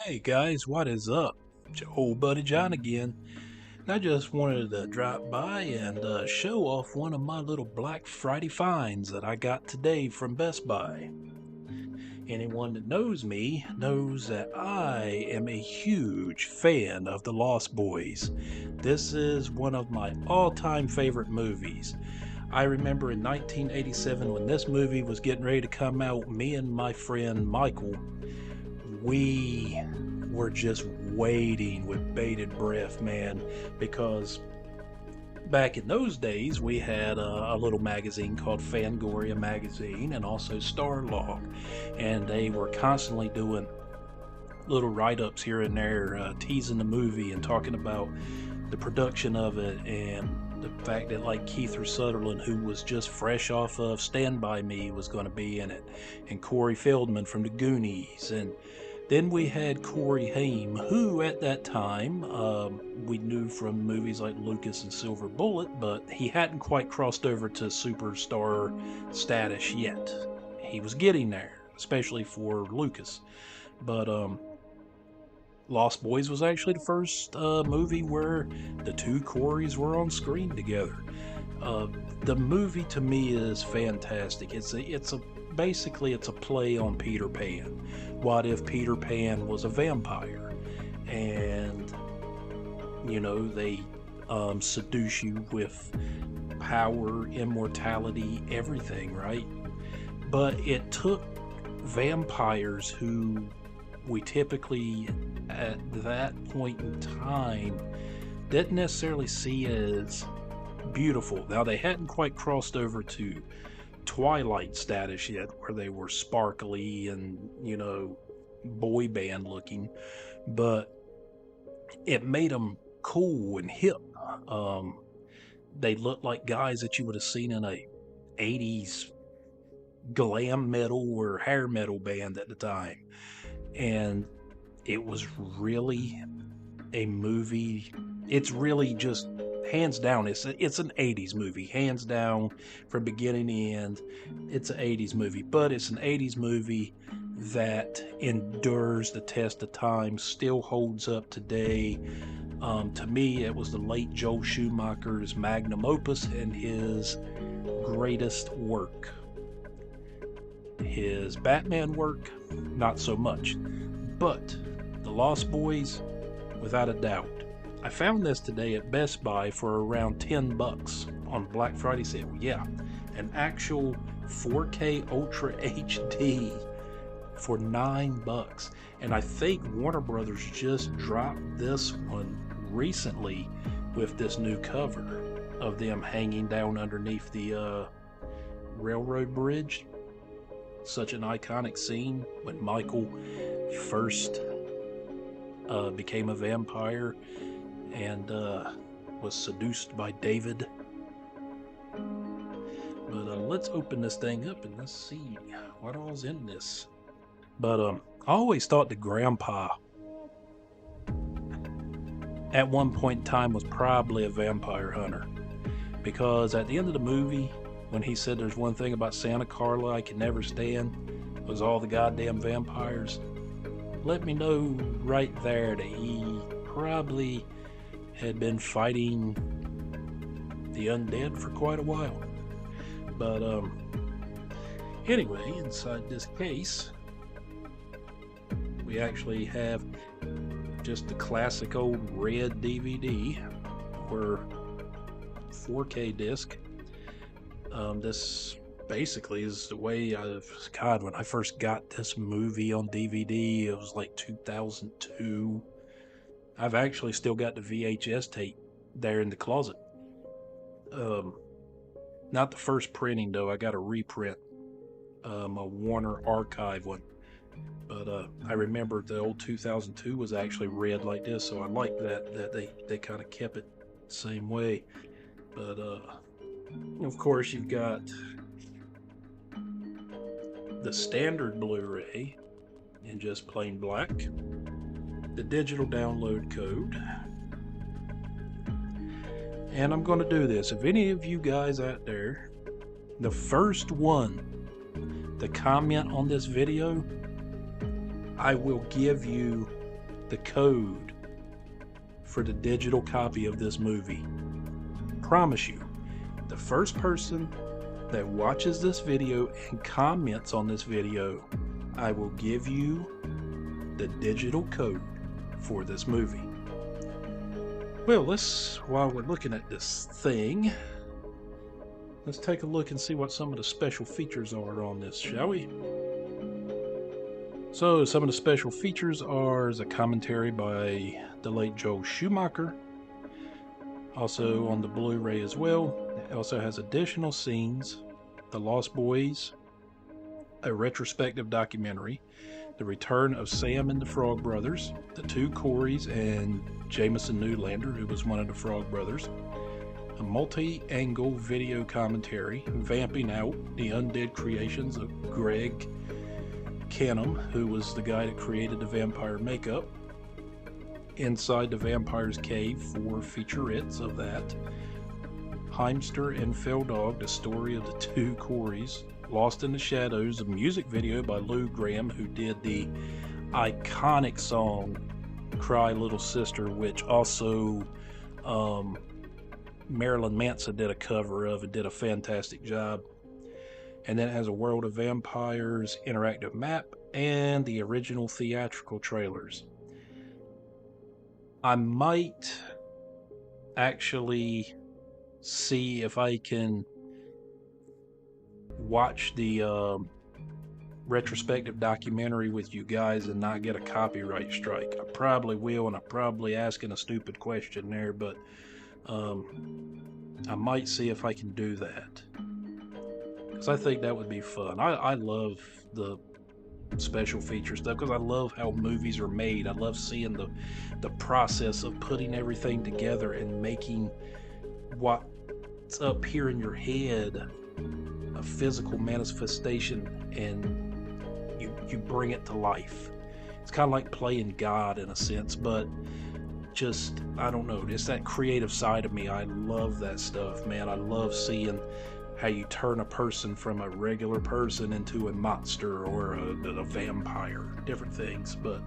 Hey guys, what is up? It's your old buddy John again. And I just wanted to drop by and show off one of my little Black Friday finds that I got today from Best Buy. Anyone that knows me knows that I am a huge fan of The Lost Boys. This is one of my all-time favorite movies. I remember in 1987 when this movie was getting ready to come out, me and my friend Michael, we were just waiting with bated breath, man, because back in those days we had a little magazine called Fangoria magazine and also Starlog, and they were constantly doing little write-ups here and there, teasing the movie and talking about the production of it and the fact that like Kiefer Sutherland, who was just fresh off of Stand By Me, was going to be in it, and Corey Feldman from the Goonies, and then we had Corey Haim, who at that time we knew from movies like Lucas and Silver Bullet, but he hadn't quite crossed over to superstar status yet. He was getting there, especially for Lucas. But Lost Boys was actually the first movie where the two Coreys were on screen together. The movie to me is fantastic. Basically it's a play on Peter Pan. What if Peter Pan was a vampire, and they seduce you with power, immortality, everything, right? But it took vampires who we typically at that point in time didn't necessarily see as beautiful. Now, they hadn't quite crossed over to Twilight status yet, where they were sparkly and boy band looking, but it made them cool and hip. They looked like guys that you would have seen in a 80s glam metal or hair metal band at the time, and it was really a movie. It's really just hands down, it's an 80s movie, hands down, from beginning to end. It's an 80s movie, but it's an 80s movie that endures the test of time, still holds up today. To me, it was the late Joel Schumacher's magnum opus and his greatest work. His Batman work, not so much, but The Lost Boys, without a doubt. I found this today at Best Buy for around 10 bucks on Black Friday sale. Yeah, an actual 4K Ultra HD for 9 bucks. And I think Warner Brothers just dropped this one recently with this new cover of them hanging down underneath the railroad bridge. Such an iconic scene when Michael first became a vampire and was seduced by David. But let's open this thing up and let's see what all's in this. But I always thought that Grandpa at one point in time was probably a vampire hunter, because at the end of the movie, when he said there's one thing about Santa Carla I can never stand, was all the goddamn vampires, let me know right there that he probably had been fighting the undead for quite a while. But anyway, inside this case we actually have just the classic old red DVD or 4K disc. This basically is the way when I first got this movie on DVD, it was like 2002. I've actually still got the VHS tape there in the closet. Not the first printing though, I got a reprint, a Warner Archive one. But I remember the old 2002 was actually red like this, so I like that they kind of kept it the same way. But of course you've got the standard Blu-ray in just plain black, the digital download code, and I'm going to do this. If any of you guys out there, the first one to comment on this video, I will give you the code for the digital copy of this movie. Promise you, the first person that watches this video and comments on this video, I will give you the digital code for this movie. Well, while we're looking at this thing, let's take a look and see what some of the special features are on this, shall we? So some of the special features are a commentary by the late Joel Schumacher, also on the Blu-ray as well. It also has additional scenes, The Lost Boys, a retrospective documentary, the return of Sam and the Frog Brothers, the two Coreys, and Jameson Newlander, who was one of the Frog Brothers, a multi-angle video commentary vamping out the undead creations of Greg Canham, who was the guy that created the vampire makeup, Inside the Vampire's Cave, 4 featurettes of that, Heimster and Feldog, the story of the two Coreys, Lost in the Shadows, a music video by Lou Gramm, who did the iconic song Cry Little Sister, which also Marilyn Manson did a cover of and did a fantastic job. And then it has a World of Vampires interactive map and the original theatrical trailers. I might actually see if I can watch the retrospective documentary with you guys and not get a copyright strike. I probably will, and I'm probably asking a stupid question there, but I might see if I can do that, because I think that would be fun. I love the special feature stuff because I love how movies are made. I love seeing the process of putting everything together and making what's up here in your head a physical manifestation, and you bring it to life. It's kind of like playing God in a sense, but just, I don't know, it's that creative side of me. I love that stuff, man. I love seeing how you turn a person from a regular person into a monster or a vampire, different things. But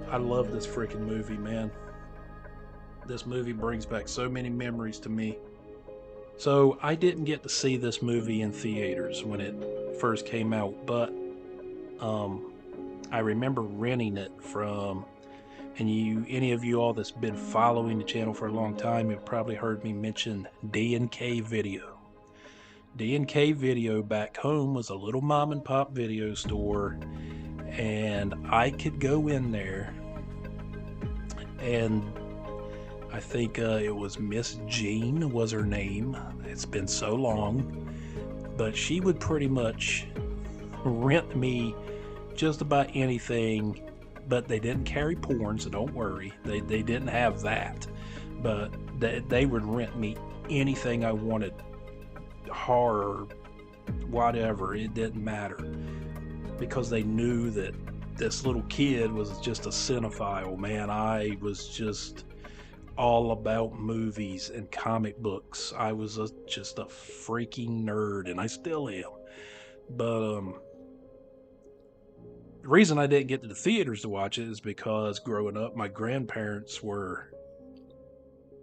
I love this freaking movie, man. This movie brings back so many memories to me. So I didn't get to see this movie in theaters when it first came out, but I remember renting it from, and any of you all that's been following the channel for a long time, you've probably heard me mention D&K Video. D&K Video back home was a little mom and pop video store, and I could go in there, and I think it was Miss Jean was her name. It's been so long, but she would pretty much rent me just about anything, but they didn't carry porn, so don't worry. They didn't have that, but they would rent me anything I wanted, horror, whatever, it didn't matter, because they knew that this little kid was just a cinephile, man. I was just all about movies and comic books. I was just a freaking nerd, and I still am. But the reason I didn't get to the theaters to watch it is because growing up, my grandparents were,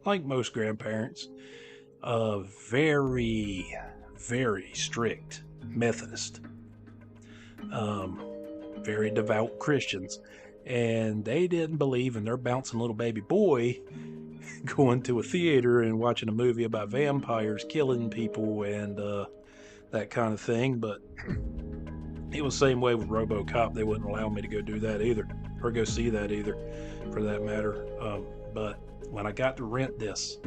like most grandparents, very, very strict Methodist, very devout Christians, and they didn't believe in their bouncing little baby boy going to a theater and watching a movie about vampires killing people and that kind of thing. But it was the same way with RoboCop. They wouldn't allow me to go do that either, or go see that either, for that matter. But when I got to rent this,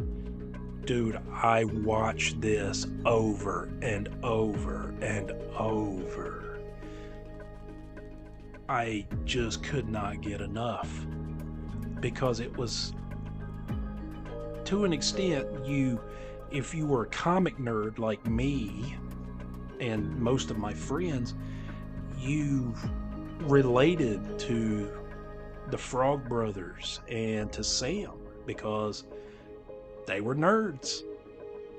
dude, I watched this over and over and over. I just could not get enough, because it was, to an extent, if you were a comic nerd like me and most of my friends, you related to the Frog Brothers and to Sam, because they were nerds,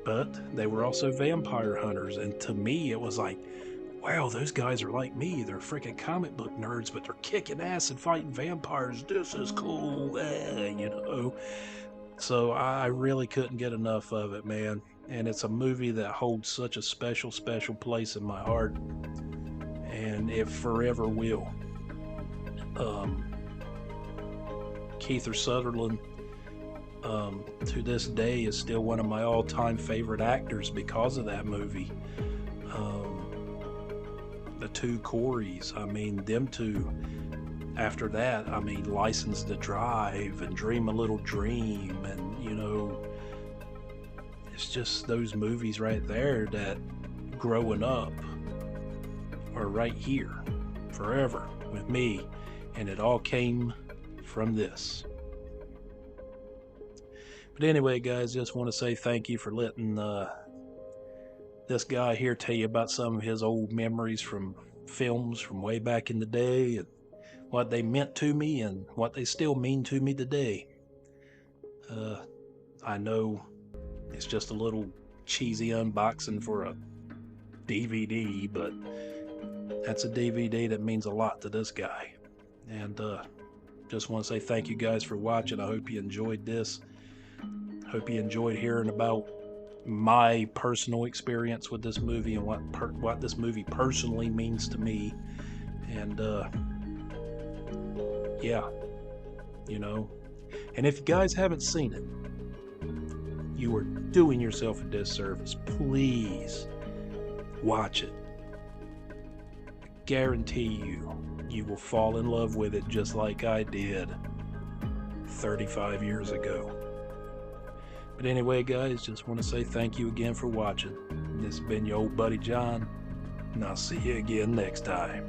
but they were also vampire hunters. And to me, it was like, wow, those guys are like me. They're freaking comic book nerds, but they're kicking ass and fighting vampires. This is cool, you know. So I really couldn't get enough of it, man. And it's a movie that holds such a special, special place in my heart, and it forever will. Kiefer Sutherland, to this day, is still one of my all-time favorite actors because of that movie. The two Coreys, I mean, them two, after that, I mean, License to Drive and Dream a Little Dream, and, you know, it's just those movies right there that, growing up, are right here, forever, with me, and it all came from this. But anyway, guys, just want to say thank you for letting this guy here tell you about some of his old memories from films from way back in the day, and what they meant to me and what they still mean to me today. I know it's just a little cheesy unboxing for a DVD, but that's a DVD that means a lot to this guy. And just want to say thank you guys for watching. I hope you enjoyed this. Hope you enjoyed hearing about my personal experience with this movie and what this movie personally means to me. And yeah, you know, and if you guys haven't seen it, you are doing yourself a disservice. Please watch it. I guarantee you will fall in love with it just like I did 35 years ago. But anyway, guys, just want to say thank you again for watching. This has been your old buddy John, and I'll see you again next time.